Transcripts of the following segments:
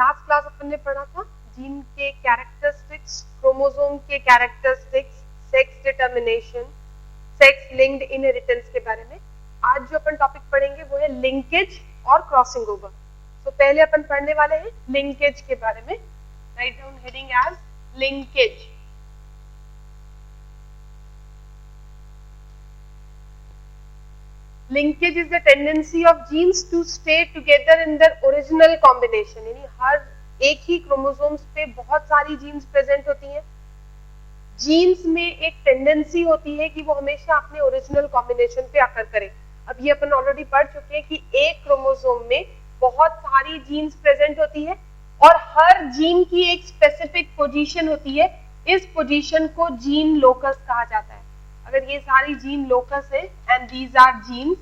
Last class अपन ने पढ़ा था जीन के कैरेक्टरिस्टिक्स, क्रोमोसोम के characteristics, sex determination, sex linked inheritance के बारे में। आज जो अपन टॉपिक पढ़ेंगे वो है लिंकेज और क्रॉसिंग ओवर। तो पहले अपन पढ़ने वाले हैं लिंकेज के बारे में। Write down heading as linkage. Linkage is the tendency of genes to stay together in their original combination, यानी हर एक ही क्रोमोसोम्स पे बहुत सारी जीन्स प्रेजेंट होती हैं। जीन्स में एक टेंडेंसी होती है कि वो हमेशा अपने ओरिजिनल कॉम्बिनेशन पे आकर करें। अब ये अपन ऑलरेडी पढ़ चुके हैं कि एक क्रोमोसोम में बहुत सारी जीन्स प्रेजेंट होती है और हर जीन की एक स्पेसिफिक पोजीशन होती है। इस पोजीशन को जीन लोकस कहा जाता है। अगर ये सारी जीन लोकस है and these are genes,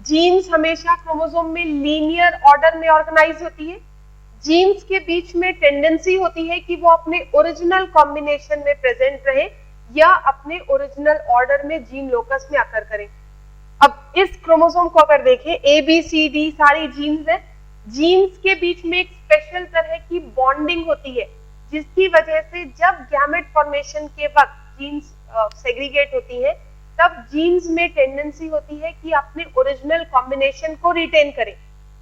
genes हमेशा क्रोमोसोम में लीनियर ऑर्डर में ऑर्गेनाइज होती है। जीन्स के बीच में टेंडेंसी होती है कि वो अपने ओरिजिनल कॉम्बिनेशन में प्रेजेंट रहे या अपने ओरिजिनल ऑर्डर में जीन लोकस में आकर करें। अब इस क्रोमोसोम को अगर देखें, ए बी सी डी सारी जीन्स है। जीन्स के बीच में एक स्पेशल तरह की बॉन्डिंग होती है जिसकी वजह से जब गैमेट फॉर्मेशन के वक्त जीन्स सेग्रीगेट होती है तब जीन्स में टेंडेंसी होती है कि अपने ओरिजिनल कॉम्बिनेशन को रिटेन करें।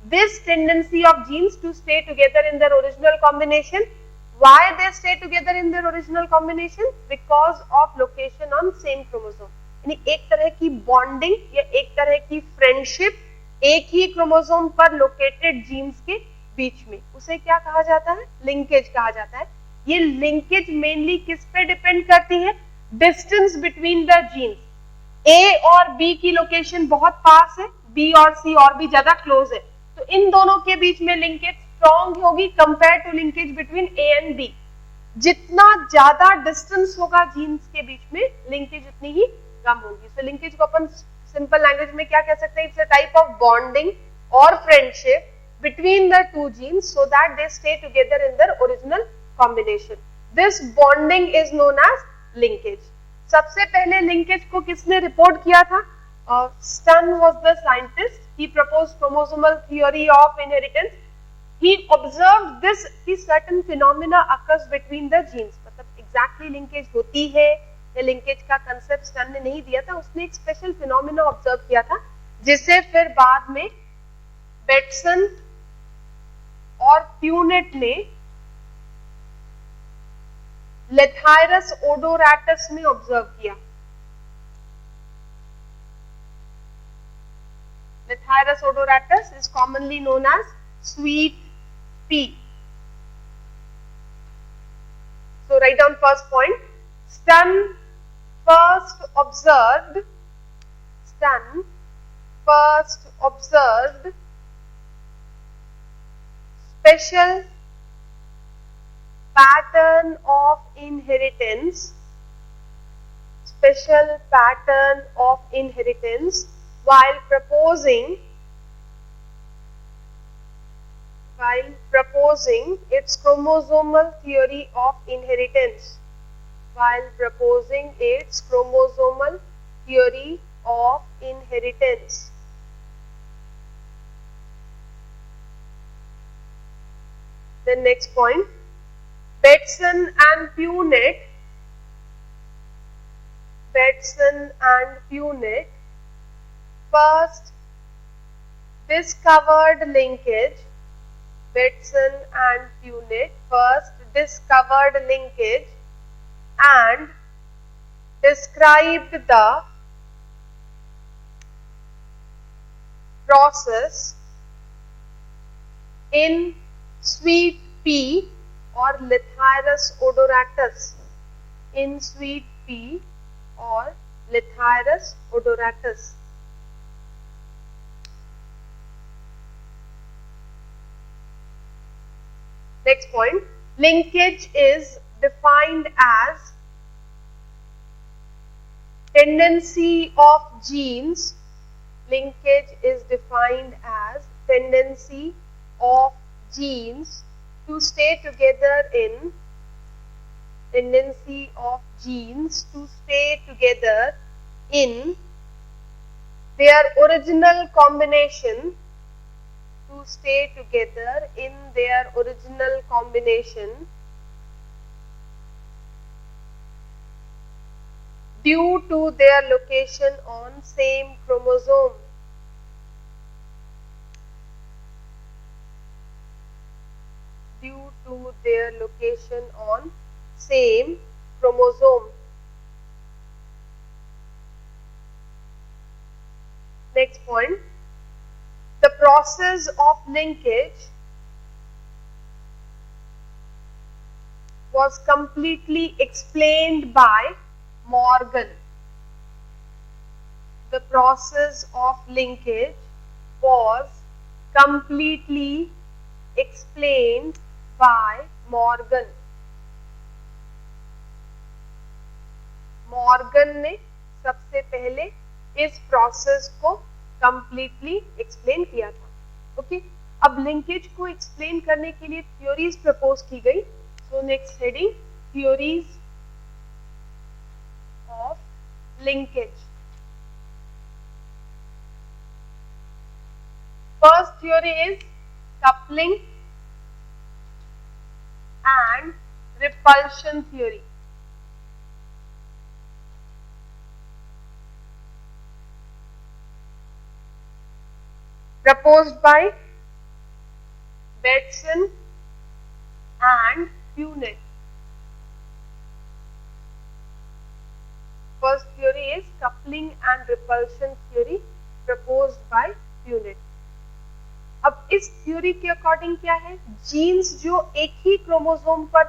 This tendency of genes to stay together in their original combination, why they stay together in their original combination? Because of location on same chromosome. यानी एक तरह की बॉन्डिंग या एक तरह की फ्रेंडशिप एक ही क्रोमोसोम पर लोकेटेड जीन्स के बीच में, उसे क्या कहा जाता है? लिंकेज कहा जाता है। ये लिंकेज मेनली किस पे डिपेंड करती है? Distance between the genes. A और बी की लोकेशन बहुत पास है, बी और सी और भी ज्यादा क्लोज है, तो इन दोनों के बीच में लिंकेज स्ट्रॉन्ग होगी compare to linkage between A and B. जितना ज्यादा डिस्टेंस होगा जीन्स के बीच में, लिंकेज उतनी ही कम होगी। सो लिंकेज को अपन सिंपल लैंग्वेज में क्या कह सकते हैं? It's a type of bonding और friendship between the two genes so that they stay together in their original combination. This bonding is known as linkage. सबसे पहले लिंकेज को किसने रिपोर्ट किया था? Stun was the scientist. He proposed chromosomal theory of inheritance. He observed this कि certain phenomena occurs between the genes. मतलब exactly linkage होती है या लिंकेज का कंसेप्ट स्टन ने नहीं दिया था, उसने एक स्पेशल फिनोमिना ऑब्जर्व किया था जिसे फिर बाद में बेटसन और प्यूनेट ने लेथायरस ओडोराटस में ऑब्जर्व किया। Lathyrus odoratus is commonly known as sweet pea. So write down first point. Stun first observed special pattern of inheritance while proposing its chromosomal theory of inheritance. The next point, Betson and Punnett first discovered linkage. Betson and Punnett first discovered linkage and described the process in sweet pea or Lathyrus odoratus. Next point, linkage is defined as tendency of genes. Linkage is defined as tendency of genes to stay together in their original combination to stay together in their original combination due to their location on same chromosome. Due to their location on same chromosome. Next point, the process of linkage was completely explained by Morgan. The process of linkage was completely explained by Morgan. Morgan ने सबसे पहले इस process को completely explain किया था. Okay, अब linkage को explain करने के लिए थ्योरीज प्रपोज की गई. So next heading, theories of linkage. First theory is coupling and repulsion theory. Proposed by Bateson and Punnett. First theory is coupling and repulsion theory proposed by Punnett. अब इस theory के according क्या है, jeans जो एक ही chromosome पर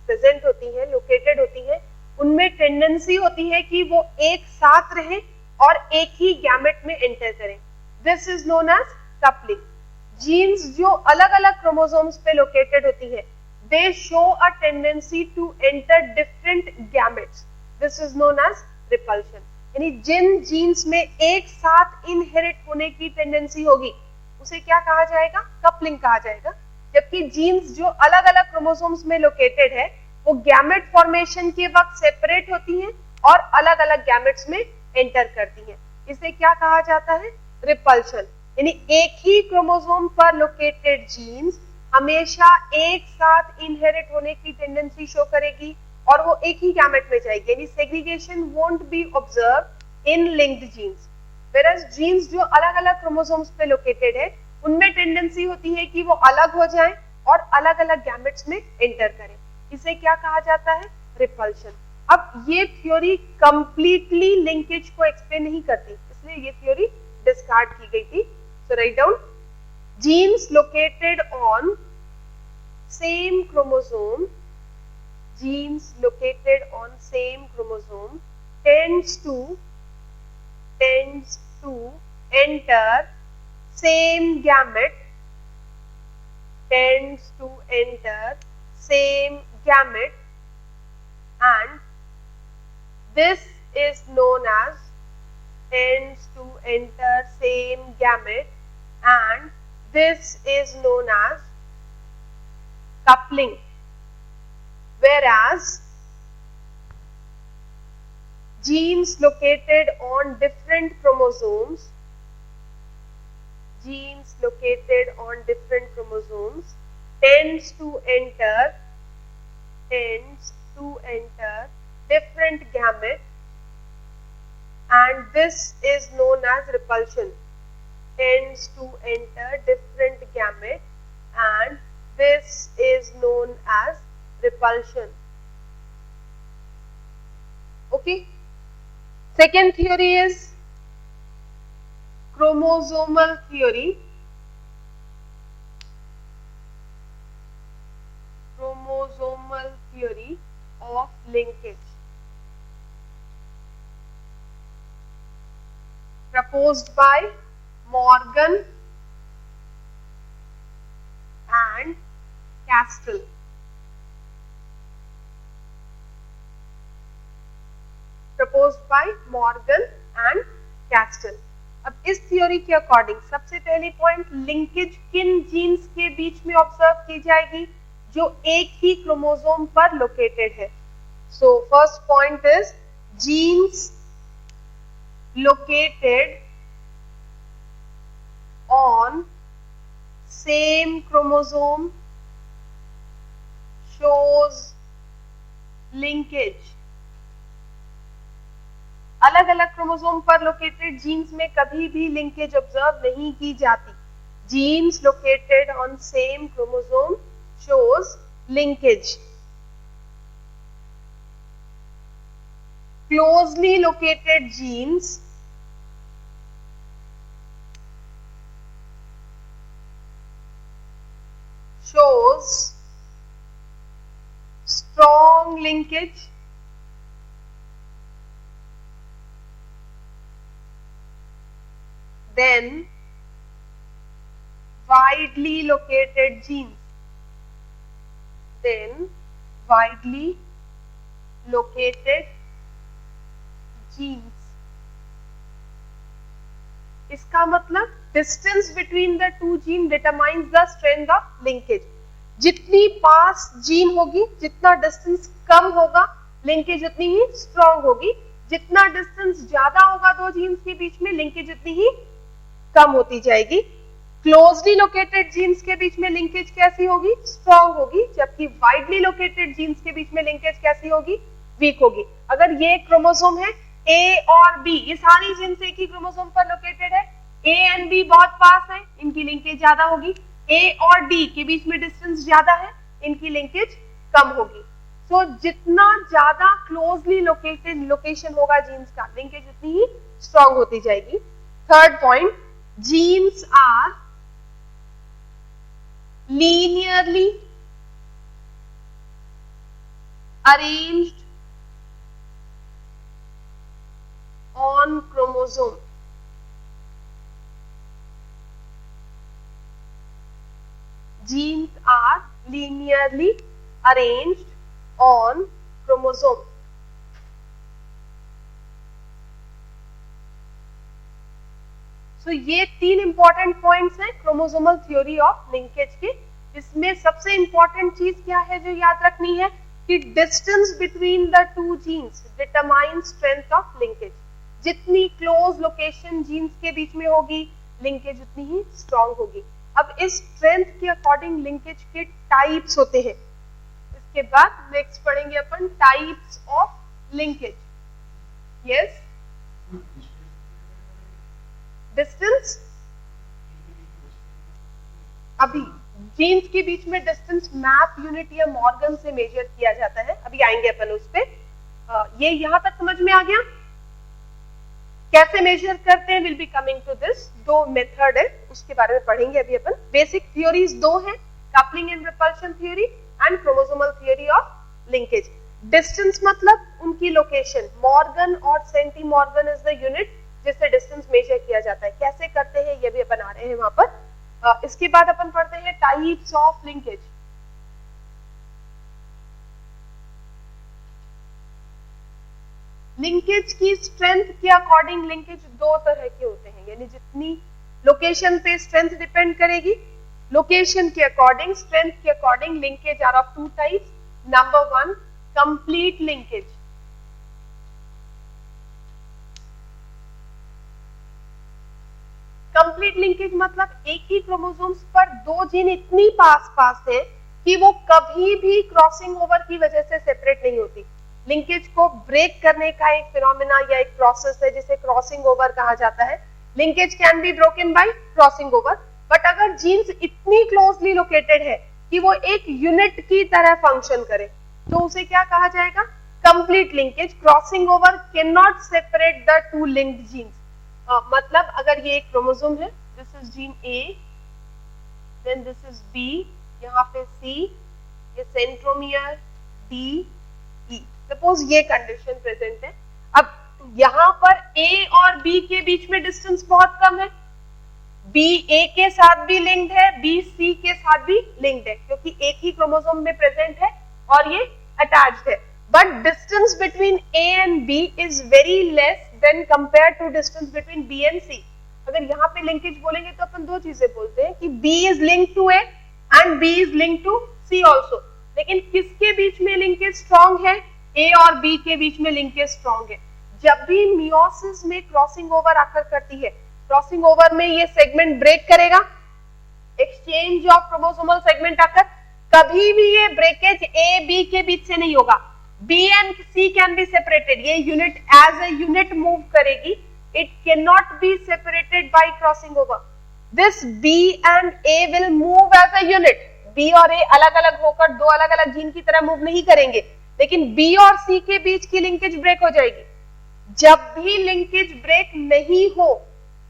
present होती है, लोकेटेड होती है, उनमें टेंडेंसी होती है कि वो एक साथ रहें और एक ही गैमेट में एंटर करें. This is known as coupling. Genes जो अलग अलग chromosomes पे located होती है, they show a tendency to enter different gametes. This is known as repulsion. यानी जिन genes में एक साथ inherit होने की tendency होगी, उसे क्या कहा जाएगा, coupling कहा जाएगा. जबकि genes जो अलग अलग chromosomes में located है, वो gamete formation के वक्त separate होती हैं और अलग अलग gametes में enter करती हैं. इसे क्या कहा जाता है, रिपल्शन. यानी एक ही क्रोमोसोम पर लोकेटेड जीन्स हमेशा एक साथ इनहेरिट होने की टेंडेंसी शो करेगी और वो एक ही गैमेट में जाएगी. यानी segregation won't be observe in linked genes. Whereas genes जो अलग अलग क्रोमोसोम्स पे लोकेटेड है, उनमें टेंडेंसी होती है कि वो अलग हो जाएं और अलग अलग गैमेट्स में एंटर करें. इसे क्या कहा जाता है, रिपल्शन. अब ये थ्योरी कंप्लीटली लिंकेज को एक्सप्लेन नहीं करती, इसलिए ये थ्योरी डिस्कार्ड की गई थी. So write down, genes located on same chromosome, genes located on same chromosome tends to enter same gamete, tends to enter same gamete, and this is known as tends to enter same gamete, and this is known as coupling. Whereas genes located on different chromosomes, tends to enter different gamete, and this is known as repulsion. Tends to enter different gamete, and this is known as repulsion. Okay. Second theory is chromosomal theory. Chromosomal theory of linkage, proposed by Morgan and Castell. Proposed by Morgan and Castell. अब इस theory के according सबसे पहली point, linkage किन jeans के बीच में observe की जाएगी, जो एक ही क्रोमोसोम पर लोकेटेड है. So first point is genes located on same chromosome shows linkage. अलग अलग क्रोमोसोम पर लोकेटेड जीन्स में कभी भी लिंकेज ऑब्जर्व नहीं की जाती. Genes located on same chromosome shows linkage. Closely located genes shows strong linkage. Then widely located genes. Then widely located genes. इसका मतलब distance between the two gene determines the strength of linkage. जितनी पास gene होगी, जितना distance कम होगा, linkage उतनी ही strong होगी. जितना डिस्टेंस ज्यादा होगा दो जीन्स के बीच में, लिंकेज उतनी ही कम होती जाएगी. क्लोजली लोकेटेड जीन्स के बीच में लिंकेज कैसी होगी? स्ट्रॉन्ग होगी. जबकि वाइडली लोकेटेड जीन्स के बीच में लिंकेज कैसी होगी? वीक होगी. अगर ये क्रोमोसोम है ए और बी, ये सारी जीन्स एक ही क्रोमोसोम पर लोकेटेड है, ए एंड बी बहुत पास है, इनकी लिंकेज ज्यादा होगी. ए और डी के बीच में डिस्टेंस ज्यादा है, इनकी लिंकेज कम होगी. सो जितना ज्यादा क्लोजली लोकेटेड लोकेशन होगा जीन्स का, लिंकेज उतनी ही स्ट्रॉन्ग होती जाएगी. Third point, genes are linearly arranged on chromosome. Genes are linearly arranged on chromosome. So, ये तीन इंपॉर्टेंट पॉइंट्स हैं क्रोमोसोमल थ्योरी ऑफ लिंकेज के. इसमें सबसे इंपॉर्टेंट चीज क्या है जो याद रखनी है कि distance between the two genes determines strength of linkage. जितनी क्लोज लोकेशन जीन्स के बीच में होगी, लिंकेज उतनी ही स्ट्रॉन्ग होगी. अब इस स्ट्रेंथ के अकॉर्डिंग लिंकेज के टाइप्स होते हैं. इसके बाद नेक्स्ट पढ़ेंगे अपन types of linkage. Yes, distance, अभी जीन्स के बीच में डिस्टेंस मैप यूनिट या मॉर्गन से मेजर किया जाता है. अभी आएंगे अपन उस पे. ये यहां तक समझ में आ गया? कैसे मेजर करते हैं will be coming to this. दो मेथड है, उसके बारे में पढ़ेंगे अभी अपन. बेसिक थ्योरीज दो हैं, coupling and repulsion theory and chromosomal theory of linkage. Distance मतलब उनकी लोकेशन. मॉर्गन और centimorgan is the unit जिससे डिस्टेंस मेजर किया जाता है. कैसे करते हैं ये भी अपन आ रहे हैं वहां पर. इसके बाद अपन पढ़ते हैं टाइप्स ऑफ लिंकेज. लिंकेज की स्ट्रेंथ के अकॉर्डिंग लिंकेज दो तरह के होते हैं, यानी जितनी लोकेशन पे स्ट्रेंथ डिपेंड करेगी, लोकेशन के अकॉर्डिंग, स्ट्रेंथ के according linkage are of two types. Number one, complete linkage. Complete linkage मतलब एक ही क्रोमोसोम्स पर दो जीन इतनी पास पास है कि वो कभी भी क्रॉसिंग ओवर की वजह से सेपरेट नहीं होती. लिंकेज को ब्रेक करने का एक फिनोमेना या एक प्रोसेस है जिसे क्रॉसिंग ओवर कहा जाता है. Linkage can be broken by crossing over. But अगर जीन्स इतनी क्लोजली लोकेटेड है कि वो एक यूनिट की तरह फंक्शन करे तो उसे क्या कहा जाएगा? Complete linkage. Crossing over can not separate the two linked genes. मतलब अगर ये एक क्रोमोसोम है, this is gene A, then this is B, यहाँ पे सी, ये सेंट्रोमियर डी ई. सपोज ये कंडीशन प्रेजेंट है. अब यहाँ पर ए और बी के बीच में डिस्टेंस बहुत कम है. बी ए के साथ भी लिंक्ड है, बी सी के साथ भी लिंक्ड है क्योंकि एक ही क्रोमोसोम में प्रेजेंट है और ये अटैच्ड है. But distance between A and B is very less than compared to distance between B and C. अगर यहाँ पे लिंकेज बोलेंगे तो अपन दो चीजें बोलते हैं कि B is linked to A and B is linked to C also. लेकिन किसके बीच में लिंकेज स्ट्रॉन्ग है? A और B के बीच में लिंकेज स्ट्रॉन्ग है. जब भी मियोसिस में क्रॉसिंग ओवर आकर करती है, क्रॉसिंग ओवर में ये सेगमेंट ब्रेक करेगा, एक्सचेंज ऑफ क्रोमोसोमल सेगमेंट आकर कभी भी ये ब्रेकेज ए बी के बीच से नहीं होगा. B and C can be separated. ये unit as a unit move करेगी. It can not be separated by crossing over. This B and A will move as a unit. B और A अलग अलग होकर दो अलग अलग जीन की तरह मूव नहीं करेंगे, लेकिन बी और सी के बीच की लिंकेज ब्रेक हो जाएगी. जब भी लिंकेज ब्रेक नहीं हो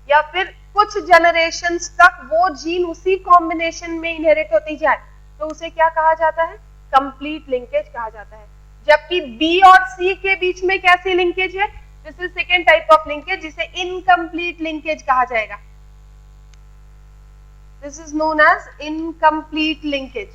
या फिर कुछ जनरेशंस तक वो जीन उसी कॉम्बिनेशन में इनहेरिट होती जाए तो उसे क्या कहा जाता है? कंप्लीट लिंकेज कहा जाता है. जबकि बी और सी के बीच में कैसी लिंकेज है? This is second type of linkage, जिसे इनकम्प्लीट लिंकेज कहा जाएगा. This is known as incomplete linkage.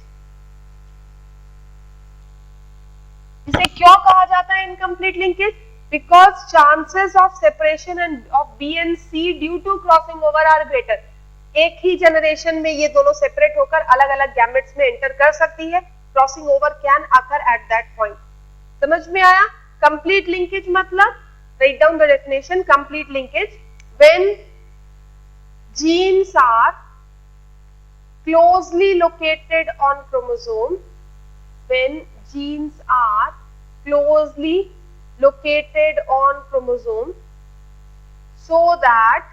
इसे क्यों कहा जाता है incomplete linkage? Because chances of separation and of B and C due to crossing over are greater. एक ही generation में ये दोनों सेपरेट होकर अलग अलग गैमेट्स में एंटर कर सकती है. Crossing over can occur at that point. समझ में आया? कंप्लीट लिंकेज मतलब, write down the definition. Complete linkage when genes are closely located on chromosome, when genes are closely located on chromosome so that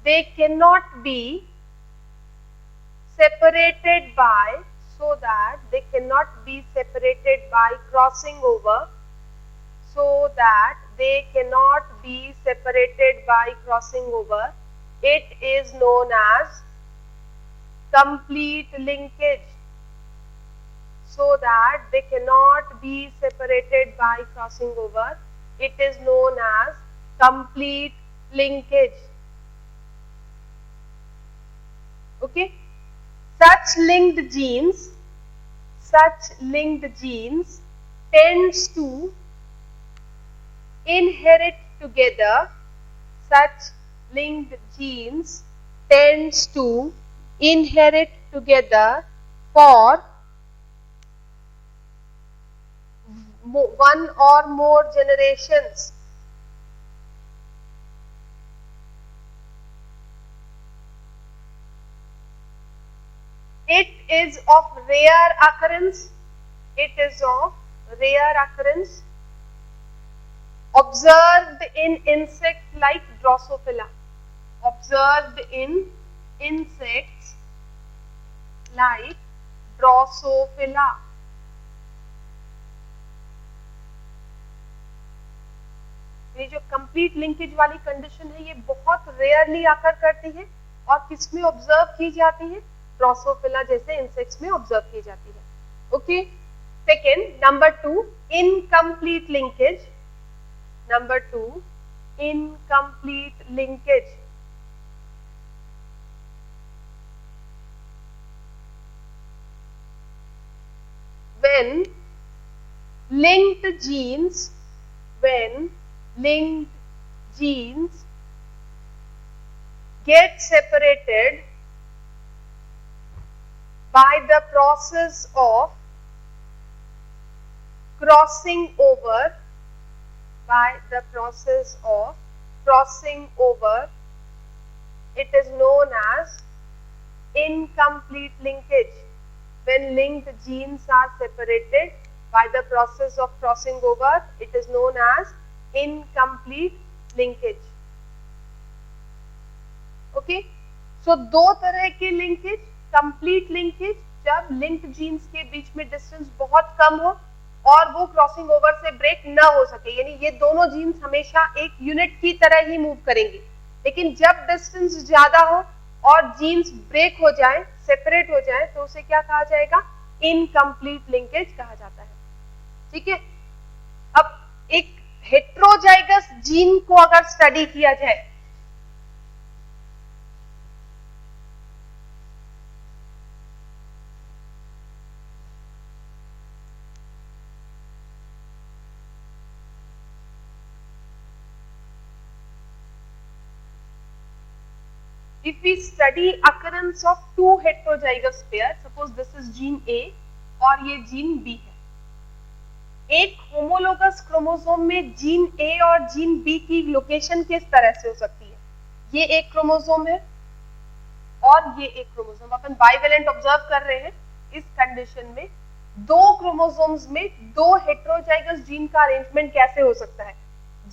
they cannot be separated by crossing over, it is known as complete linkage. So that they cannot be separated by crossing over, it is known as complete linkage. Okay, such linked genes tends to inherit together. Such linked genes tends to inherit together for one or more generations. It is of rare occurrence. Observed in insects like Drosophila. ये जो complete linkage वाली condition है, ये बहुत rarely आकर करती है और किसमें ऑब्जर्व की जाती है? ड्रोसोफिला जैसे इंसेक्ट्स में ऑब्जर्व की जाती है. Okay, second, number 2, incomplete linkage. When linked genes get separated by the process of crossing over, it is known as incomplete linkage. When linked genes are separated by the process of crossing over, it is known as incomplete linkage. Okay, so दो तरह के linkage. Complete linkage जब linked genes के बीच में distance बहुत कम हो और वो क्रॉसिंग ओवर से ब्रेक ना हो सके, यानी ये दोनों जीन्स हमेशा एक यूनिट की तरह ही मूव करेंगे. लेकिन जब डिस्टेंस ज्यादा हो और जीन्स ब्रेक हो जाए, सेपरेट हो जाए, तो उसे क्या कहा जाएगा? इनकम्प्लीट लिंकेज कहा जाता है. ठीक है, अब एक हेट्रोजाइगस जीन को अगर स्टडी किया जाए, if we study occurrence of two heterozygous pairs, suppose this is gene A और ये जीन B है. एक होमोलोगस क्रोमोसोम में जीन A और जीन B की लोकेशन किस तरह से हो सकती है? ये एक क्रोमोसोम है और ये एक क्रोमोसोम, अपन बाइवेलेंट ऑब्जर्व कर रहे हैं। इस कंडीशन में दो क्रोमोसोम्स में दो हेटेरोजाइगस जीन का अरेंजमेंट कैसे हो सकता है?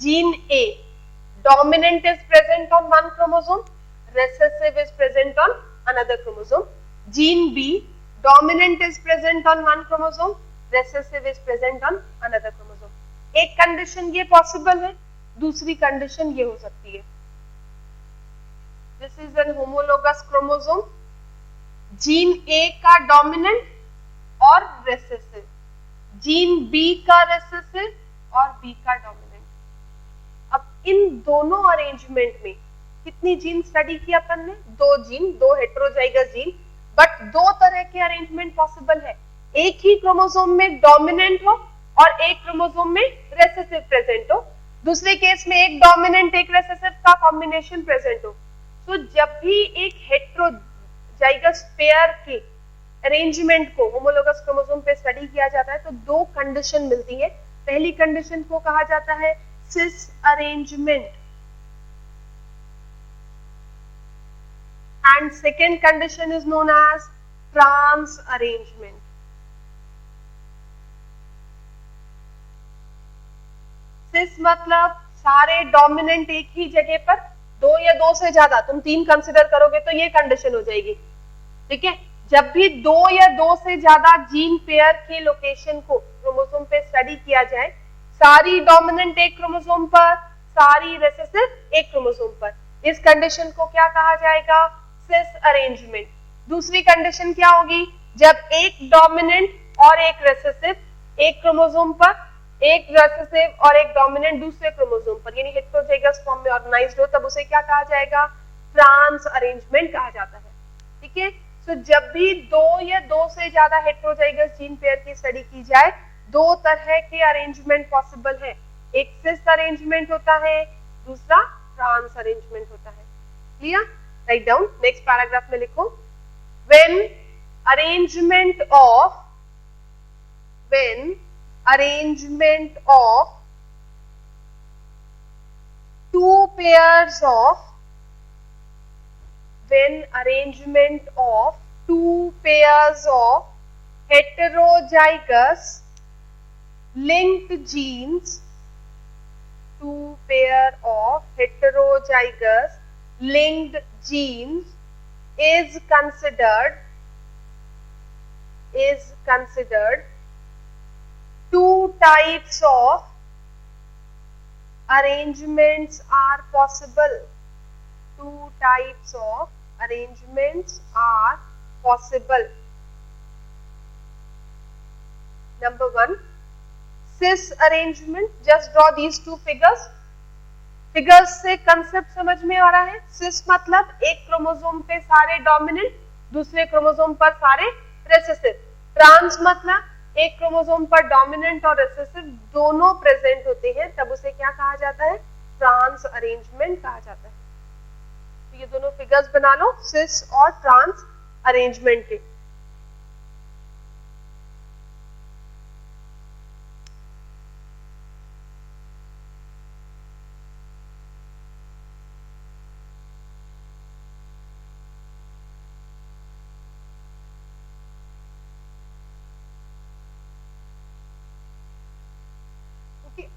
Gene A dominant is present on one chromosome, recessive is present on another chromosome. Gene B dominant is present on one chromosome, recessive is present on another chromosome. एक condition ये possible है, दूसरी condition ये हो सकती है, this is an homologous chromosome, gene A का dominant और रेसेसिव, जीन बी का रेसेसिव और बी का डोमिनेंट। अब इन दोनों अरेंजमेंट में कितनी जीन स्टडी की अपन ने? दो जीन, दो हेटेरोजाइगस जीन, बट दो तरह के अरेंजमेंट पॉसिबल है। एक ही क्रोमोसोम में डोमिनेंट हो और एक क्रोमोसोम में रेसेसिव प्रेजेंट हो, दूसरे केस में एक डोमिनेंट एक रेसेसिव का कॉम्बिनेशन प्रेजेंट हो। तो जब भी एक हेटेरोजाइगस पेयर के अरेंजमेंट को होमोलोगस क्रोमोसोम पे स्टडी किया जाता है तो दो कंडीशन मिलती है। पहली कंडीशन को कहा जाता है cis arrangement and second condition is known as trans arrangement. Cis मतलब सारे डोमिनेंट एक ही जगह पर, दो या दो से ज्यादा, तुम तीन कंसिडर करोगे तो ये कंडीशन हो जाएगी, ठीक है। जब भी दो या दो से ज्यादा जीन पेयर के लोकेशन को क्रोमोसोम पे स्टडी किया जाए, सारी डोमिनेंट एक क्रोमोसोम पर, सारी रेसेसिव एक क्रोमोसोम पर, इस कंडीशन को क्या कहा जाएगा? सिस अरेंजमेंट। दूसरी कंडीशन क्या होगी? जब एक डोमिनेंट और एक रेसेसिव एक क्रोमोसोम पर, एक रेसेसिव और एक डोमिनेंट दूसरे क्रोमोसोम पर, यानी हेटेरोजाइगस फॉर्म में ऑर्गेनाइज्ड हो, तब उसे क्या कहा जाएगा? ट्रांस अरेंजमेंट कहा जाता है, ठीक है। तो जब भी दो या दो से ज्यादा हेटेरोजाइगस जीन पेयर की स्टडी की जाए, दो तरह के अरेंजमेंट पॉसिबल है। एक सिस अरेंजमेंट होता है, दूसरा ट्रांस अरेंजमेंट होता है। Clear? Write down, next paragraph में लिखो, when arrangement of two pairs of heterozygous linked genes, two pair of heterozygous linked genes is considered two types of arrangements are possible. Two types of arrangements are possible. Number one, cis arrangement. Just draw these two figures. Figures से concept समझ में आ रहा है। सिस मतलब एक chromosome पे सारे dominant, दूसरे क्रोमोसोम पर सारे रेसेसिव। ट्रांस मतलब एक क्रोमोसोम पर डोमिनेंट और रेसेसिव दोनों प्रेजेंट होते हैं, तब उसे क्या कहा जाता है? ट्रांस अरेंजमेंट कहा जाता है। तो ये दोनों फिगर्स बना लो, सिस और ट्रांस अरेंजमेंट के।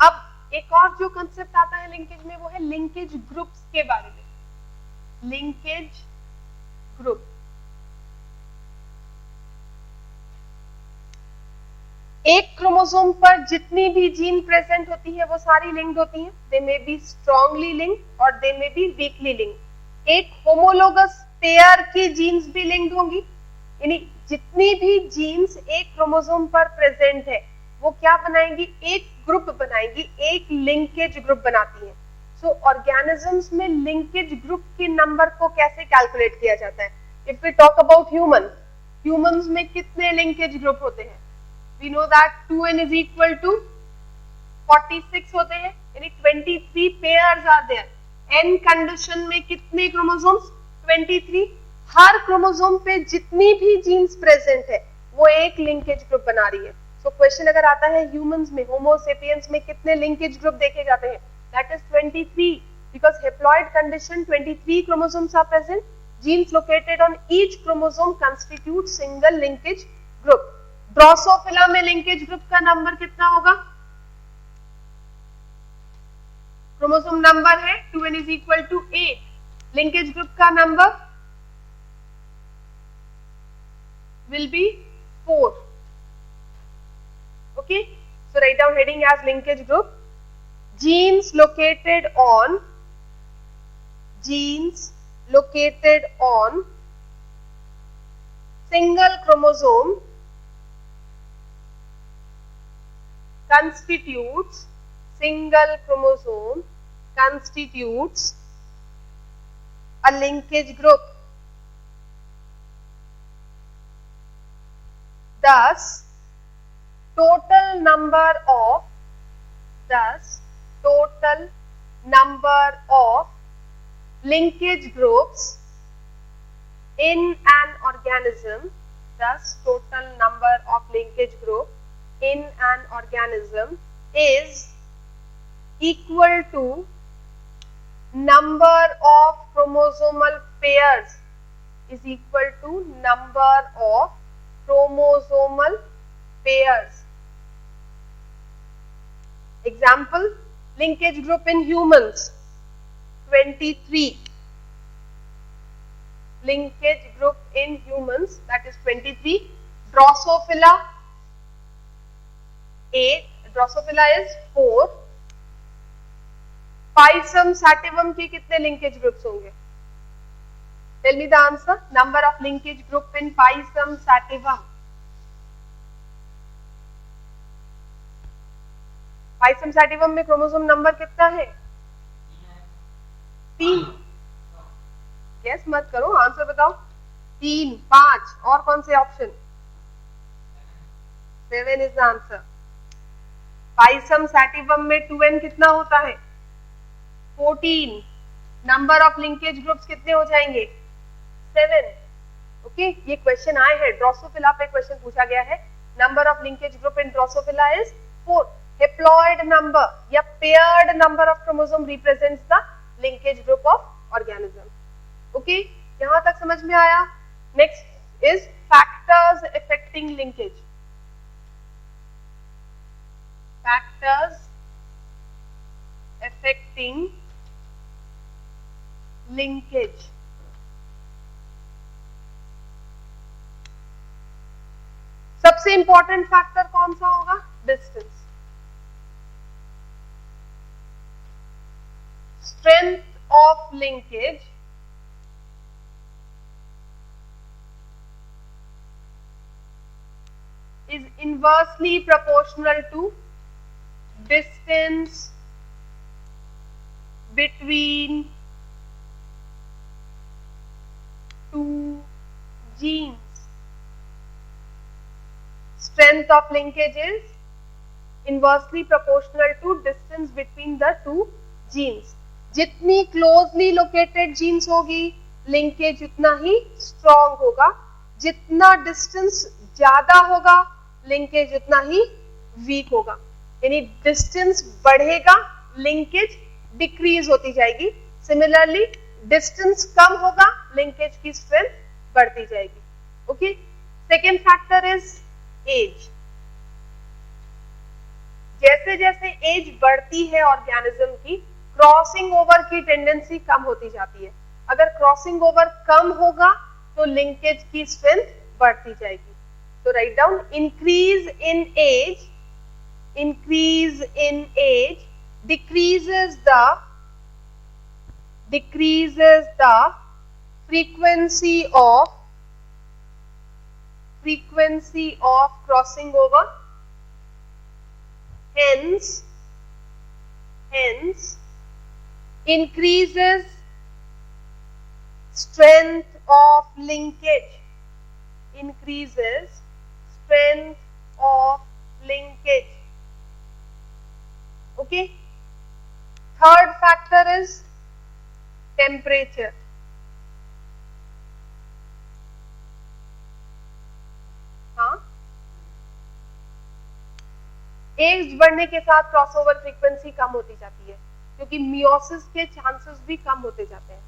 अब एक और जो कंसेप्ट आता है लिंकेज में, वो है लिंकेज ग्रुप्स के बारे में। लिंकेज ग्रुप, एक क्रोमोसोम पर जितनी भी जीन प्रेजेंट होती है वो सारी लिंक्ड होती हैं। दे मे बी स्ट्रांगली लिंक्ड और दे मे बी वीकली लिंक्ड। एक होमोलोगस पेयर की जीन्स भी लिंक्ड होंगी, यानी जितनी भी जीन्स एक क्रोमोसोम पर प्रेजेंट है वो क्या बनाएंगी? एक ग्रुप बनाएंगी, एक लिंकेज ग्रुप बनाती है। सो ऑर्गेनिजम्स में लिंकेज ग्रुप के नंबर को कैसे कैलकुलेट किया जाता है? If we talk about humans में कितने लिंकेज ग्रुप होते हैं? We know that 2n is equal to 46 होते हैं, यानी 23 pairs are there. n condition में कितने क्रोमोसोम्स? 23। हर क्रोमोसोम पे जितनी भी जीन्स प्रेजेंट है वो एक लिंकेज ग्रुप बना रही है। तो क्वेश्चन अगर आता है ह्यूमंस में, होमो सेपियंस में कितने लिंकेज ग्रुप देखे जाते हैं? That is 23, because haploid condition 23 chromosomes are present, genes located on each chromosome constitute single linkage group. Drosophila में लिंकेज ग्रुप का नंबर कितना होगा? क्रोमोसोम नंबर है 2n is equal to 8. Linkage group का number will be 4. Okay, so write down heading as linkage group. Genes located on single chromosome constitutes a linkage group. Thus, total number of linkage groups in an organism, is equal to number of chromosomal pairs, Example, linkage group in humans 23. Linkage group in humans, that is 23. Drosophila 8. Drosophila is 4. Physum sativum के कितने linkage groups होंगे? Tell me the answer. Number of linkage group in Physum sativum. Physum sativum में chromosome number कितना है? 3. Gas मत करो, answer बताओ. 3, 5 और कौन से option? 7 is the answer. Physum sativum में 2n कितना होता है? 14. नंबर ऑफ लिंकेज ग्रुप्स कितने हो जाएंगे? 7. ओके, ये क्वेश्चन आए हैं. ड्रोसोफिला पे क्वेश्चन पूछा गया है. Number of linkage group in Drosophila is 4. Haploid number या paired number of chromosome represents the linkage group of organism. Okay, यहाँ तक समझ में आया? Next is factors affecting linkage. Factors affecting linkage. सबसे इंपॉर्टेंट फैक्टर कौन सा होगा? Distance. Strength of linkage is inversely proportional to distance between two genes. Strength of linkage is inversely proportional to distance between the two genes. जितनी closely located jeans होगी linkage उतना ही strong होगा. जितना distance ज्यादा होगा लिंकेज उतना ही week होगा. यानी डिस्टेंस बढ़ेगा लिंकेज डिक्रीज होती जाएगी. सिमिलरली डिस्टेंस कम होगा लिंकेज की स्ट्रेंथ बढ़ती जाएगी. Okay, second factor is age. जैसे जैसे एज बढ़ती है ऑर्गेनिज्म की, क्रॉसिंग ओवर की टेंडेंसी कम होती जाती है. अगर क्रॉसिंग ओवर कम होगा तो लिंकेज की स्ट्रेंथ बढ़ती जाएगी. तो write down, increase in age decreases the frequency of crossing over. Hence increases strength of linkage. Okay, third factor is temperature. Age बढ़ने के साथ क्रॉसओवर फ्रीक्वेंसी कम होती जाती है क्योंकि मियोसिस के चांसेस भी कम होते जाते हैं.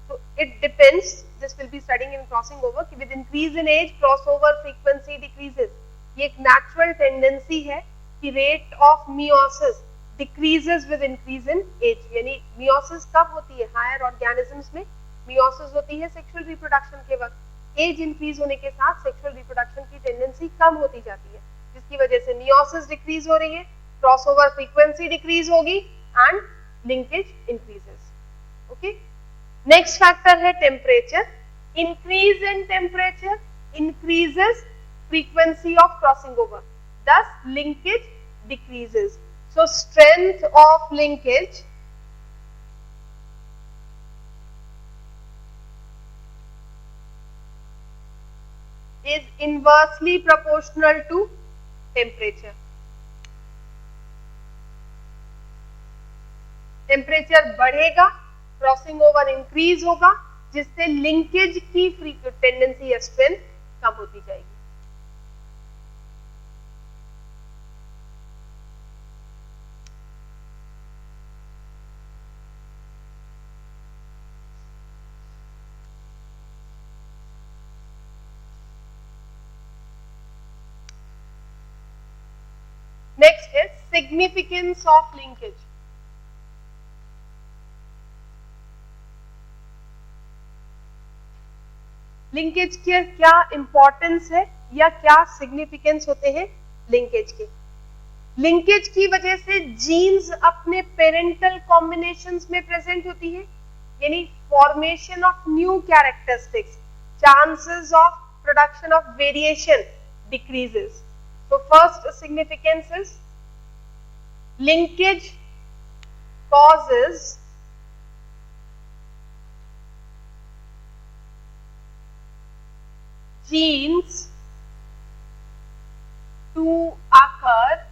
So it depends. This will be studying in crossing over. कि with increase in age, crossover frequency decreases. ये एक natural tendency है कि rate of meiosis decreases with increase in age. यानी meiosis कब होती है? Higher organisms में meiosis होती है sexual reproduction के वक्त. Age increase होने के साथ sexual reproduction की tendency कम होती जाती है, जिसकी वजह से meiosis decrease हो रही है, crossover frequency decrease होगी and linkage increases. Okay. Next factor है temperature. Increase in temperature increases frequency of crossing over. Thus linkage decreases. So strength of linkage is inversely proportional to temperature. Temperature बढ़ेगा, crossing over increase होगा, जिससे linkage की tendency या strength कम होती जाएगी. Next है significance of linkage. Linkage के क्या इंपॉर्टेंस है या क्या सिग्निफिकेंस होते हैं लिंकेज के? लिंकेज की वजह से जीन्स अपने पेरेंटल कॉम्बिनेशंस में प्रेजेंट होती है, यानी formation of new characteristics, chances of production of variation decreases. So first significance is linkage causes genes to occur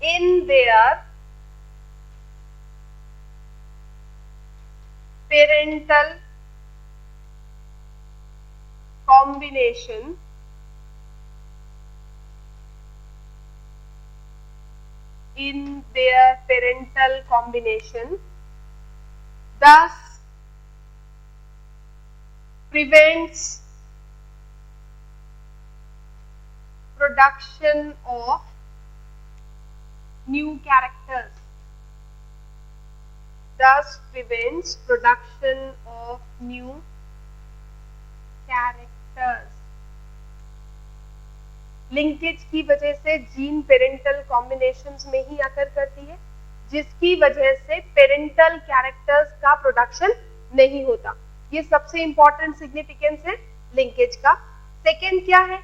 in their parental combination thus prevents production of new characters. Thus prevents production of new characters. Linkage की वजह से gene parental combinations में ही आकर करती है, जिसकी वजह से पेरेंटल कैरेक्टर्स का प्रोडक्शन नहीं होता. ये सबसे इंपॉर्टेंट सिग्निफिकेंस है लिंकेज का. सेकेंड क्या है?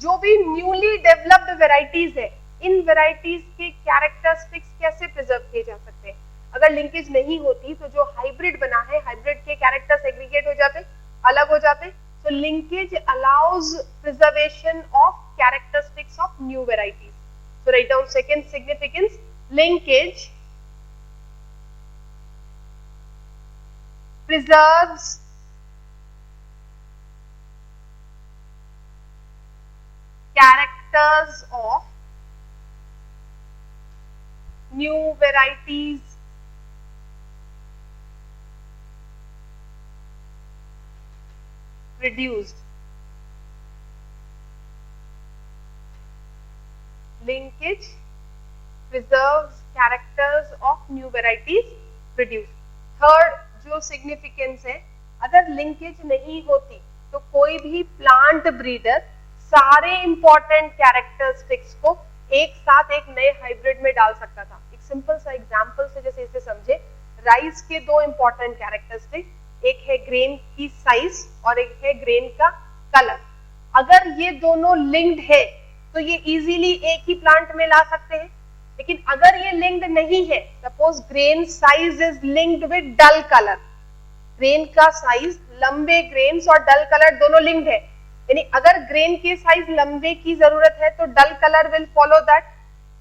जो भी न्यूली डेवलप्ड वेराइटीज है, इन वेराइटीज के कैरेक्टरिस्टिक्स कैसे प्रिजर्व किए जा सकते हैं? अगर लिंकेज नहीं होती तो जो हाइब्रिड बना है, हाइब्रिड के कैरेक्टर सेग्रीगेट हो जाते, अलग हो जाते. So linkage allows preservation of characteristics of new varieties. So write down second significance. Linkage preserves characters of new varieties produced. Linkage preserves characters of new varieties produced. Third जो significance है, अगर linkage नहीं होती तो कोई भी plant breeder सारे important characteristics को एक साथ एक नए hybrid में डाल सकता था. एक simple सा example से जैसे इसे समझे, राइस के दो important characteristics, एक है ग्रेन की साइज और एक है ग्रेन का कलर. अगर ये दोनों लिंक्ड है तो ये इजीली एक ही प्लांट में ला सकते हैं. लेकिन अगर ये लिंक्ड नहीं है, suppose grain size is linked with dull colour, grain का साइज, लंबे ग्रेन्स और डल कलर दोनों लिंक्ड है, यानी अगर ग्रेन के साइज लंबे की जरूरत है तो dull colour will follow that.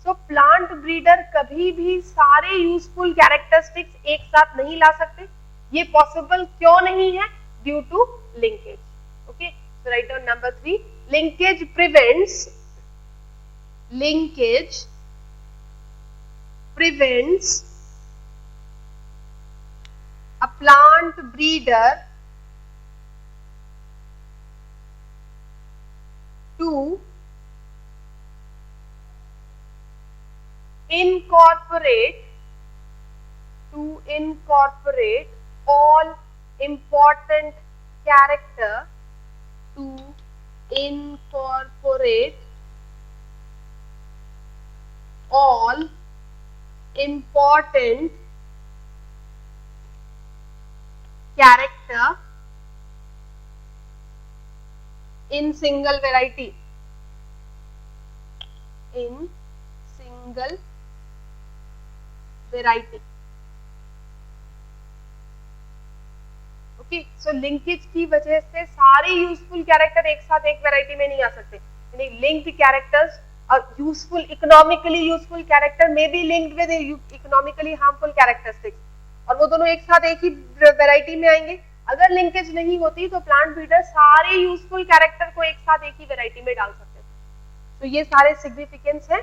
So plant breeder कभी भी सारे यूजफुल कैरेक्टरिस्टिक्स एक साथ नहीं ला सकते. ये पॉसिबल क्यों नहीं है? Due to linkage. Okay, so write down number 3. लिंकेज prevents plant breeder to incorporate all important character in single variety. Okay, so linkage की वजह से सारे यूजफुल कैरेक्टर एक साथ एक वैरायटी में नहीं आ सकते, यानी लिंक्ड कैरेक्टर्स और यूजफुल, इकोनॉमिकली यूजफुल कैरेक्टर में be linked with economically harmful characteristics, और वो दोनों एक साथ एक ही वैरायटी में आएंगे। अगर लिंकेज नहीं होती तो प्लांट ब्रीडर सारे यूजफुल कैरेक्टर को एक साथ एक ही वैरायटी में डाल सकते थे। तो ये सारे सिग्निफिकेंस है